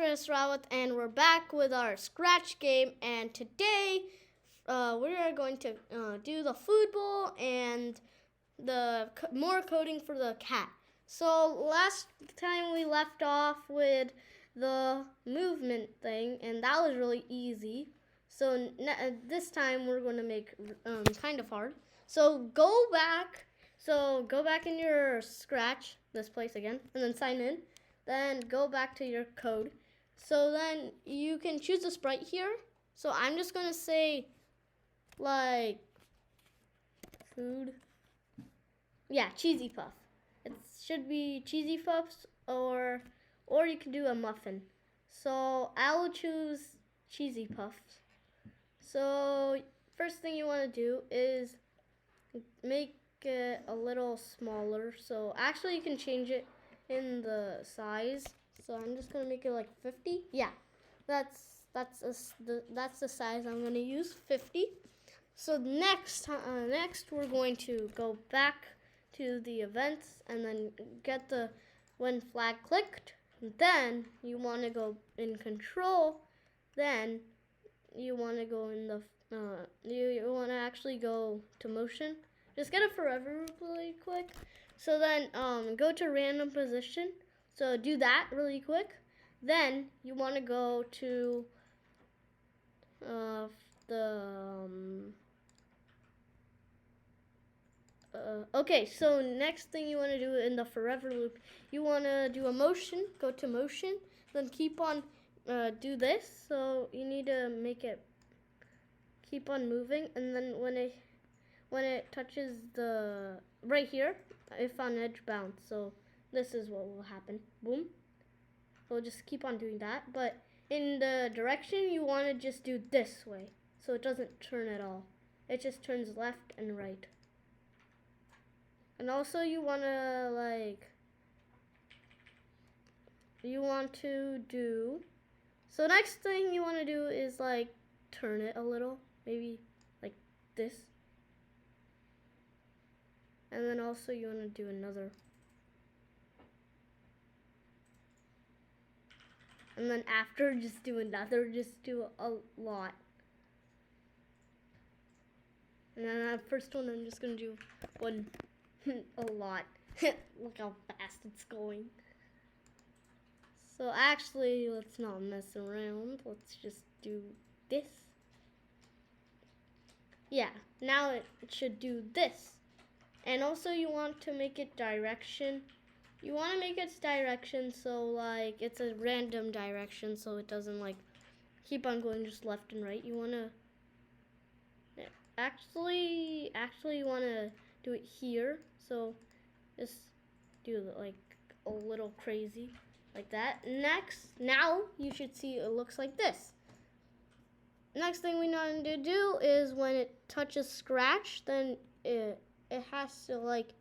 is Rawat, and we're back with our Scratch game. And today, we are going to do the food bowl and the more coding for the cat. So last time we left off with the movement thing, and that was really easy. So this time we're going to make kind of hard. So go back. So go back in your Scratch, this place again, and then sign in. Then go back to your code. So then you can choose a sprite here. So I'm just gonna say like food. Yeah, cheesy puff. It should be cheesy puffs or you can do a muffin. So I'll choose cheesy puffs. So first thing you want to do is make it a little smaller. So actually you can change it in the size. So I'm just gonna make it like 50. Yeah, that's the size I'm gonna use, 50. So next we're going to go back to the events and then get the when flag clicked. Then you want to go in control. Then you want to go in the you want to actually go to motion. Just get it forever really quick. So then go to random position. So do that really quick. Then you want to go to okay, so next thing you want to do in the forever loop, you want to do a motion, go to motion, then keep on do this. So you need to make it keep on moving, and then when it touches the right here, if on edge bounce. So this is what will happen. Boom. We'll just keep on doing that, but in the direction you want to just do this way, so it doesn't turn at all. It just turns left and right. And also you want to do, so next thing you want to do is like turn it a little, maybe like this. And then also you want to do another. And then after, just do another, just do a lot. And then the first one, I'm just going to do one a lot. Look how fast it's going. So actually, let's not mess around. Let's just do this. Yeah, now it should do this. And also you want to make it direction. You want to make its direction so like it's a random direction, so it doesn't like keep on going just left and right. You want to actually you want to do it here. So just do like a little crazy like that. Now you should see it looks like this. Next thing we need to do is when it touches Scratch, then it has to like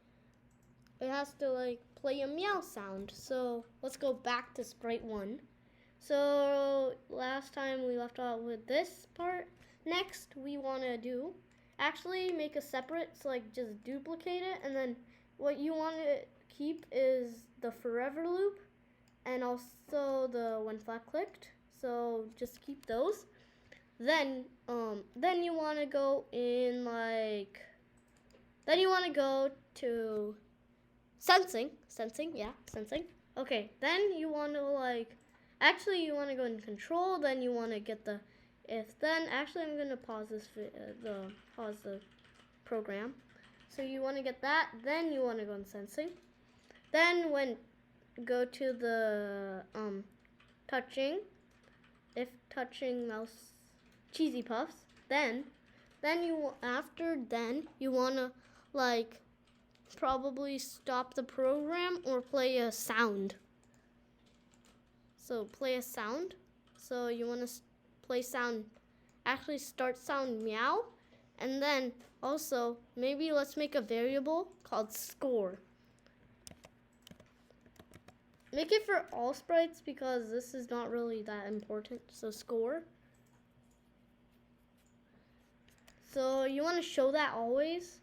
play a meow sound. So let's go back to sprite 1. So last time we left off with this part. Next we want to do actually make a separate, so like just duplicate it, and then what you want to keep is the forever loop and also the when flag clicked. So just keep those. Then you want to go in like, then you want to go to sensing. Yeah, sensing. Okay, then you want to like, actually you want to go in control, then you want to get the if then. Actually I'm going to pause this pause the program. So you want to get that, then you want to go in sensing. Then go to the touching, if touching mouse cheesy puffs, then you want to like probably stop the program or play a sound. So play a sound. So you want to play sound, actually start sound meow, and then also maybe let's make a variable called score. Make it for all sprites because this is not really that important. So score. So you want to show that always.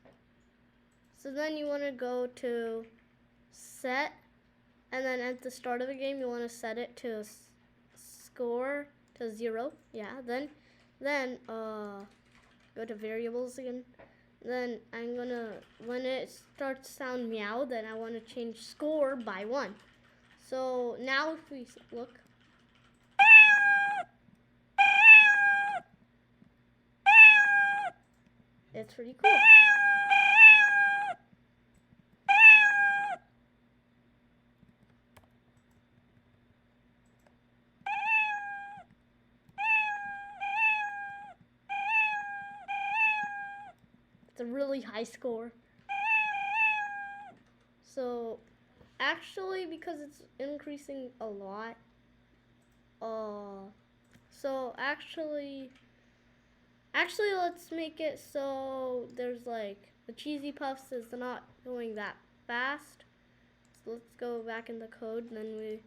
So then you want to go to set, and then at the start of the game you want to set it to score to 0. Yeah, then go to variables again. Then I'm gonna, when it starts to sound meow, then I want to change score by 1. So now if we look, it's pretty cool. It's a really high score. So actually, because it's increasing a lot, so actually let's make it so there's like the Cheesy Puffs is not going that fast. So let's go back in the code, and then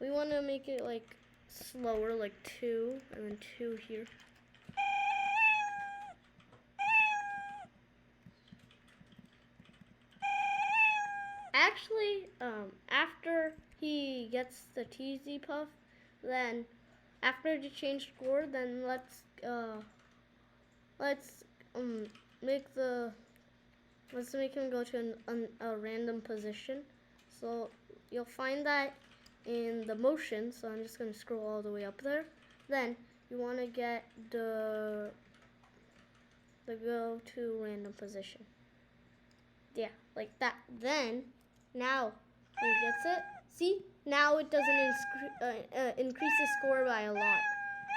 we want to make it like slower, like 2 and then 2 here. Actually, after he gets the Cheesy Puff, then after the change score, then let's make him go to a random position. So you'll find that in the motion. So I'm just gonna scroll all the way up there. Then you want to get the go to random position. Yeah, like that. Then now he gets it. See, now it doesn't increase the score by a lot.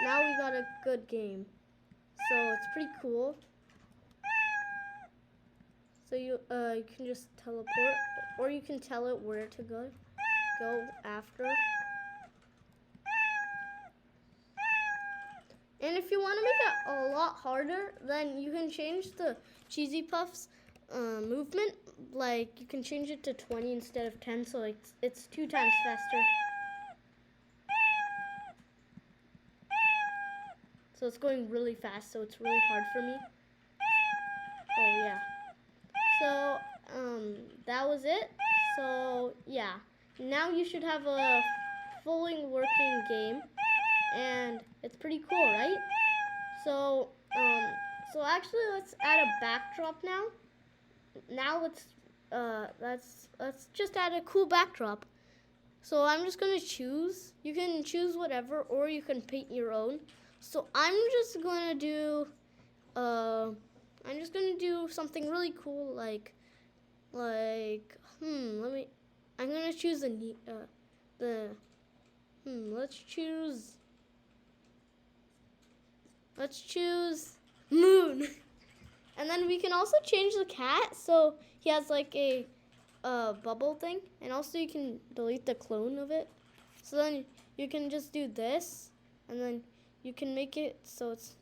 Now we got a good game. So it's pretty cool. So you can just teleport, or you can tell it where to go after. And if you want to make it a lot harder, then you can change the Cheesy Puffs movement. Like you can change it to 20 instead of 10, so it's 2 times faster. So it's going really fast, so it's really hard for me. Oh yeah. So that was it. So yeah, now you should have a fully working game, and it's pretty cool, right? So actually let's add a backdrop now. Now let's just add a cool backdrop. So I'm just gonna choose. You can choose whatever, or you can paint your own. So I'm just gonna do something really cool, like I'm gonna choose let's choose moon. And then we can also change the cat, so he has like a bubble thing, and also you can delete the clone of it. So then you can just do this, and then you can make it so it's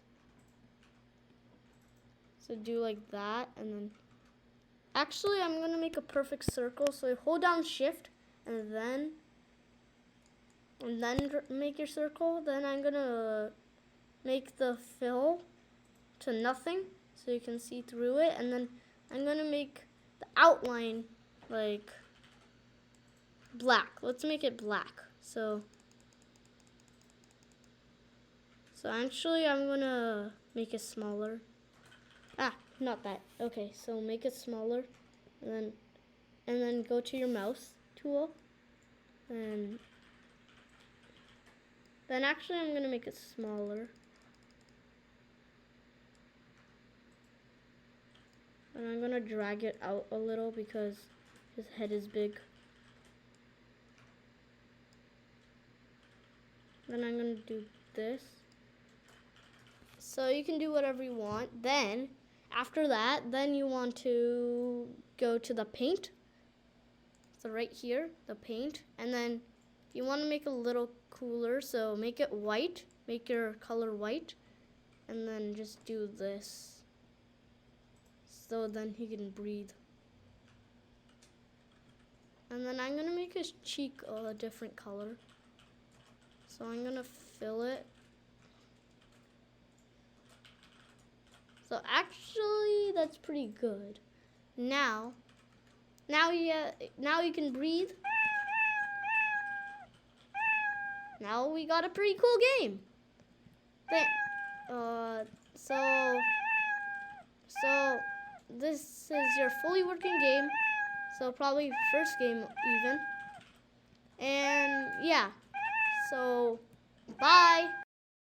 do like that, and then actually I'm gonna make a perfect circle. So you hold down Shift and then make your circle. Then I'm gonna make the fill to nothing so you can see through it, and then I'm gonna make the outline like black. Let's make it black. So actually I'm gonna make it smaller. Not that. Okay, so make it smaller, and then go to your mouse tool, and then actually I'm gonna make it smaller. And I'm gonna drag it out a little because his head is big. Then I'm gonna do this. So you can do whatever you want. Then after that, then you want to go to the paint. So right here, the paint. And then you want to make it a little cooler, so make it white. Make your color white. And then just do this. So then he can breathe. And then I'm gonna make his cheek a different color. So I'm gonna fill it. So actually, that's pretty good. Now you can breathe. now we got a pretty cool game. So this is your fully working game. So probably first game even. And yeah, so bye.